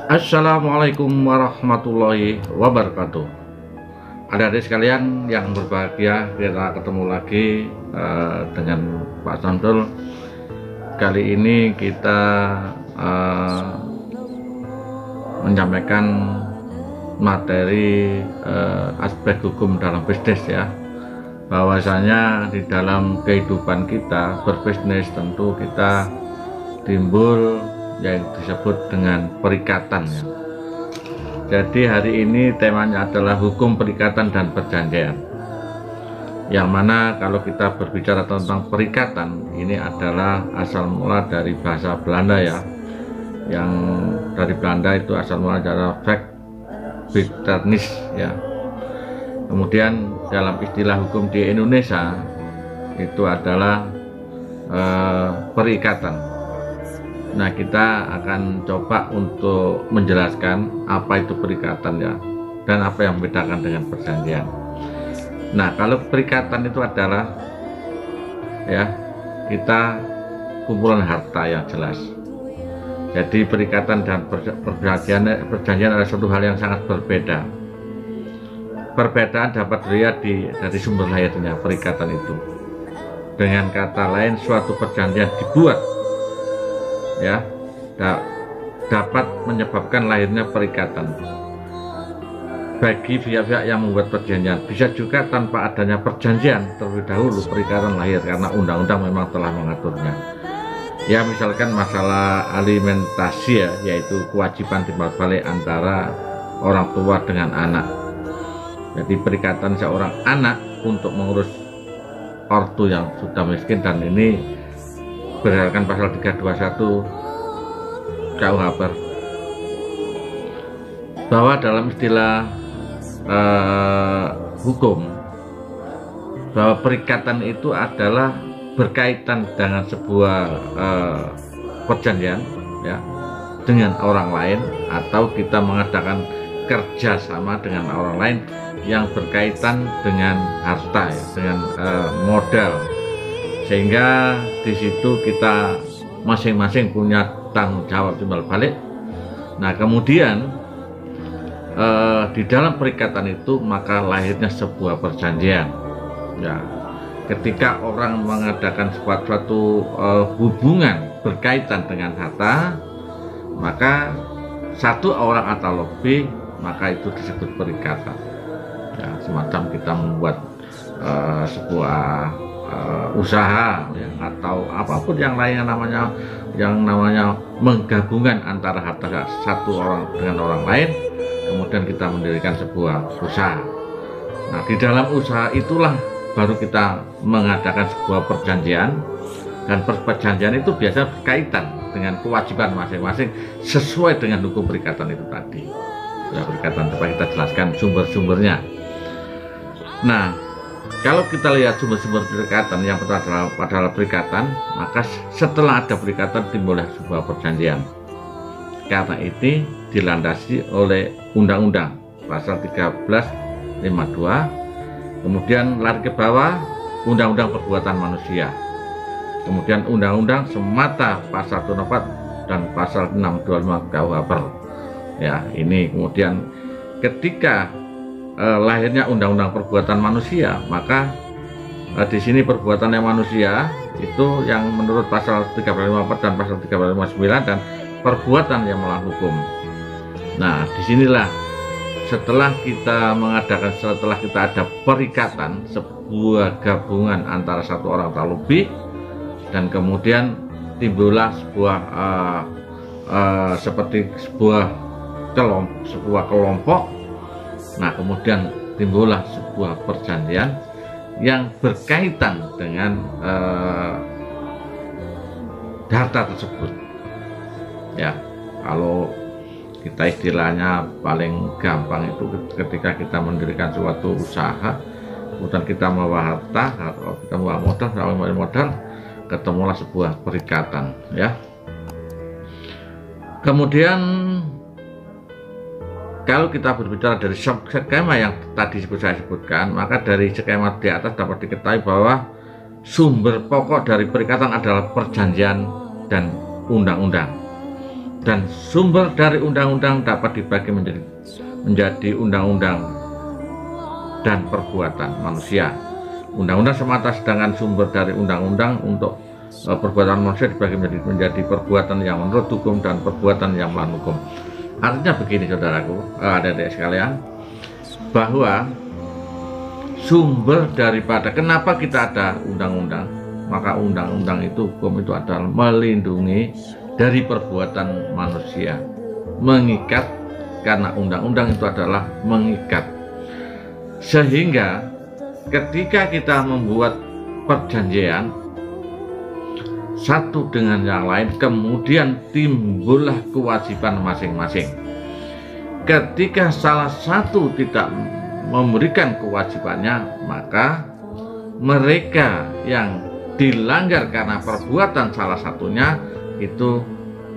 Assalamualaikum warahmatullahi wabarakatuh. Adik-adik sekalian yang berbahagia, kita ketemu lagi dengan Pak Samsul. Kali ini kita menyampaikan materi aspek hukum dalam bisnis ya. Bahwasanya di dalam kehidupan kita berbisnis tentu kita timbul yang disebut dengan perikatan ya. Jadi hari ini temanya adalah hukum perikatan dan perjanjian, yang mana kalau kita berbicara tentang perikatan ini adalah asal mula dari bahasa Belanda ya, yang dari Belanda itu asal mula adalah verbintenis ya. Kemudian dalam istilah hukum di Indonesia itu adalah perikatan. Nah, kita akan coba untuk menjelaskan apa itu perikatan ya, dan apa yang membedakan dengan perjanjian. Nah, kalau perikatan itu adalah ya, kita kumpulan harta yang jelas. Jadi perikatan dan perjanjian adalah suatu hal yang sangat berbeda. Perbedaan dapat dilihat dari sumber lahirnya perikatan itu. Dengan kata lain, suatu perjanjian dibuat ya, dapat menyebabkan lahirnya perikatan bagi pihak-pihak yang membuat perjanjian. Bisa juga tanpa adanya perjanjian terlebih dahulu perikatan lahir karena undang-undang memang telah mengaturnya ya. Misalkan masalah alimentasi ya, yaitu kewajiban timbal balik antara orang tua dengan anak. Jadi perikatan seorang anak untuk mengurus ortu yang sudah miskin, dan ini berdasarkan pasal 321 KUHP, bahwa dalam istilah hukum bahwa perikatan itu adalah berkaitan dengan sebuah perjanjian ya dengan orang lain, atau kita mengadakan kerjasama dengan orang lain yang berkaitan dengan harta ya, dengan modal, sehingga di situ kita masing-masing punya tanggung jawab timbal balik. Nah, kemudian di dalam perikatan itu maka lahirnya sebuah perjanjian ya. Ketika orang mengadakan suatu hubungan berkaitan dengan harta, maka satu orang atau lebih, maka itu disebut perikatan ya. Semacam kita membuat sebuah usaha ya, atau apapun yang lainnya, yang namanya menggabungkan antara harta satu orang dengan orang lain, kemudian kita mendirikan sebuah usaha. Nah, di dalam usaha itulah baru kita mengadakan sebuah perjanjian, dan perjanjian itu biasa berkaitan dengan kewajiban masing-masing sesuai dengan hukum perikatan itu tadi ya. Perikatan coba kita jelaskan sumber-sumbernya. Nah, kalau kita lihat sumber-sumber perikatan, yang pertama adalah perikatan, maka setelah ada perikatan timbullah sebuah perjanjian. Karena ini dilandasi oleh Undang-Undang pasal 1352, kemudian lari ke bawah Undang-Undang Perbuatan Manusia, kemudian Undang-Undang Semata pasal 24 dan pasal 625 KUHP ya. Ini kemudian ketika lahirnya Undang-Undang Perbuatan Manusia, maka di sini perbuatan yang manusia itu yang menurut pasal 354 dan pasal 359, dan perbuatan yang melawan hukum. Nah, disinilah setelah kita ada perikatan, sebuah gabungan antara satu orang atau lebih, dan kemudian timbullah sebuah seperti sebuah kelompok. Nah, kemudian timbullah sebuah perjanjian yang berkaitan dengan harta tersebut ya. Kalau kita istilahnya paling gampang itu ketika kita mendirikan suatu usaha, kemudian kita membawa harta, atau kita membawa modal, ketemulah sebuah perikatan ya. Kemudian kalau kita berbicara dari skema yang tadi saya sebutkan, maka dari skema di atas dapat diketahui bahwa sumber pokok dari perikatan adalah perjanjian dan undang-undang. dan sumber dari undang-undang dapat dibagi menjadi undang-undang dan perbuatan manusia. Undang-undang semata, sedangkan sumber dari undang-undang untuk perbuatan manusia dibagi menjadi perbuatan yang menurut hukum dan perbuatan yang melawan hukum. Artinya begini saudaraku, adik-adik sekalian, bahwa sumber daripada kenapa kita ada undang-undang, maka undang-undang itu, hukum itu adalah melindungi dari perbuatan manusia, mengikat, karena undang-undang itu adalah mengikat. Sehingga ketika kita membuat perjanjian satu dengan yang lain, kemudian timbullah kewajiban masing-masing. Ketika salah satu tidak memberikan kewajibannya, maka mereka yang dilanggar karena perbuatan salah satunya itu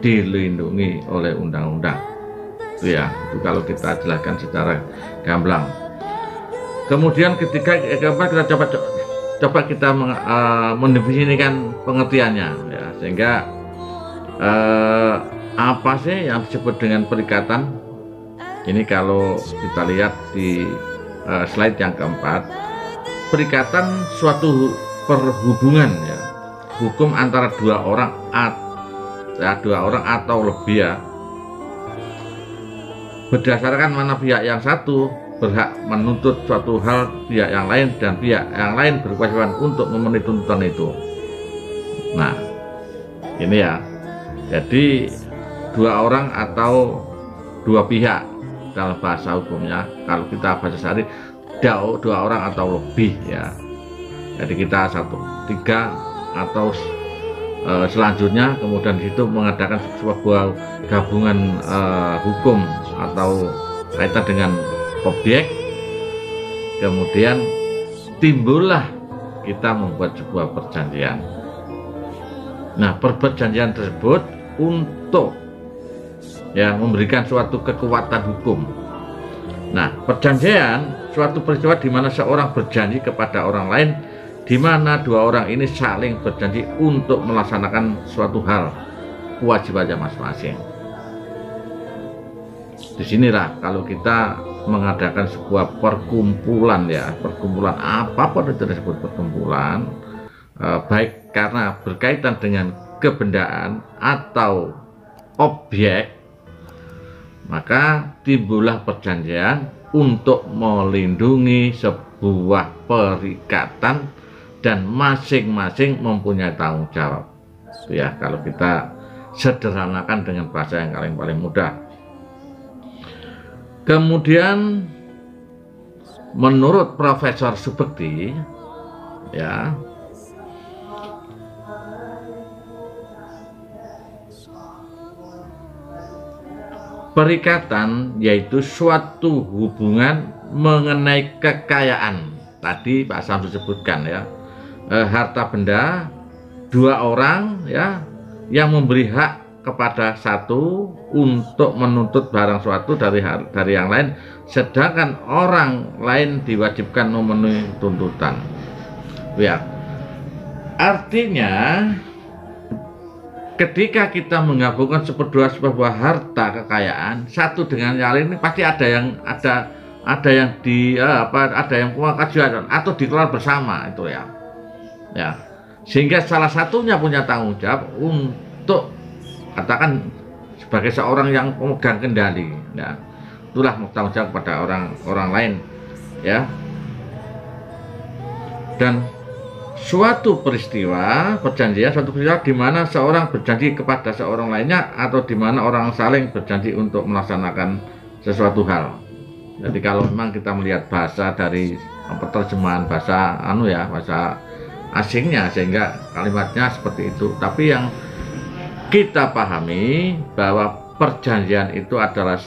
dilindungi oleh undang-undang. Itu ya, itu kalau kita jelaskan secara gamblang. Kemudian ketika kita coba kita mendefinisikan pengertiannya, ya, sehingga apa sih yang disebut dengan perikatan? Ini kalau kita lihat di slide yang keempat, perikatan suatu perhubungan, ya, hukum antara dua orang atau lebih, ya, berdasarkan mana pihak yang satu berhak menuntut suatu hal pihak yang lain dan pihak yang lain berkewajiban untuk memenuhi tuntutan itu. Nah, ini ya, jadi dua orang atau dua pihak dalam bahasa hukumnya, kalau kita bahasa sehari dua orang atau lebih, ya. Jadi kita tiga atau selanjutnya, kemudian di situ mengadakan sebuah gabungan hukum atau kaitan dengan objek, kemudian timbullah kita membuat sebuah perjanjian. Nah, perjanjian tersebut untuk, ya, memberikan suatu kekuatan hukum. Nah, perjanjian suatu peristiwa di mana seorang berjanji kepada orang lain, di mana dua orang ini saling berjanji untuk melaksanakan suatu hal, kewajibannya masing-masing. Disinilah kalau kita mengadakan sebuah perkumpulan, ya, perkumpulan apapun itu disebut perkumpulan, baik karena berkaitan dengan kebendaan atau objek, maka timbullah perjanjian untuk melindungi sebuah perikatan dan masing-masing mempunyai tanggung jawab. Ya, kalau kita sederhanakan dengan bahasa yang paling mudah. Kemudian menurut Profesor Subekti, ya, perikatan yaitu suatu hubungan mengenai kekayaan. Tadi Pak Samsul sebutkan, ya, harta benda, dua orang, ya, yang memberi hak kepada satu untuk menuntut barang suatu dari yang lain, sedangkan orang lain diwajibkan memenuhi tuntutan. Ya, artinya ketika kita menggabungkan sebuah harta kekayaan satu dengan yang lain, pasti ada yang punya kewajiban atau dikelola bersama, itu ya. Ya, sehingga salah satunya punya tanggung jawab untuk, katakan, sebagai seorang yang pemegang kendali, ya, itulah tanggung jawab kepada orang lain, ya. Dan suatu peristiwa perjanjian, suatu peristiwa di mana seorang berjanji kepada seorang lainnya atau di mana orang saling berjanji untuk melaksanakan sesuatu hal. Jadi kalau memang kita melihat bahasa dari terjemahan bahasa bahasa asingnya, sehingga kalimatnya seperti itu, tapi yang kita pahami bahwa perjanjian itu adalah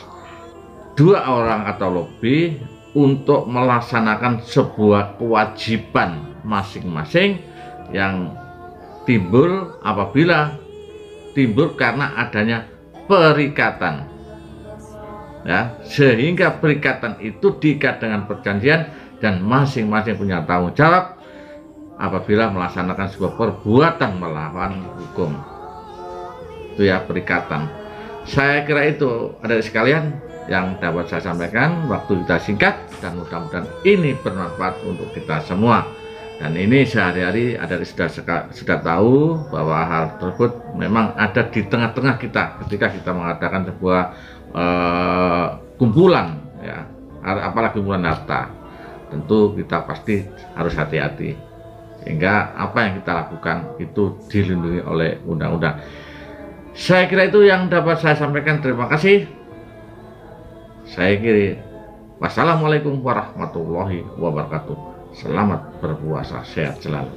dua orang atau lebih untuk melaksanakan sebuah kewajiban masing-masing yang timbul apabila timbul karena adanya perikatan, ya, sehingga perikatan itu diikat dengan perjanjian dan masing-masing punya tanggung jawab apabila melaksanakan sebuah perbuatan melawan hukum. Itu ya, perikatan. Saya kira itu ada sekalian yang dapat saya sampaikan. Waktu kita singkat dan mudah-mudahan ini bermanfaat untuk kita semua. Dan ini sehari-hari ada sudah tahu bahwa hal tersebut memang ada di tengah-tengah kita ketika kita mengadakan sebuah kumpulan, ya, apalagi kumpulan harta. Tentu kita pasti harus hati-hati sehingga apa yang kita lakukan itu dilindungi oleh undang-undang. Saya kira itu yang dapat saya sampaikan. Terima kasih. Saya kira wassalamualaikum warahmatullahi wabarakatuh. Selamat berpuasa, sehat selalu.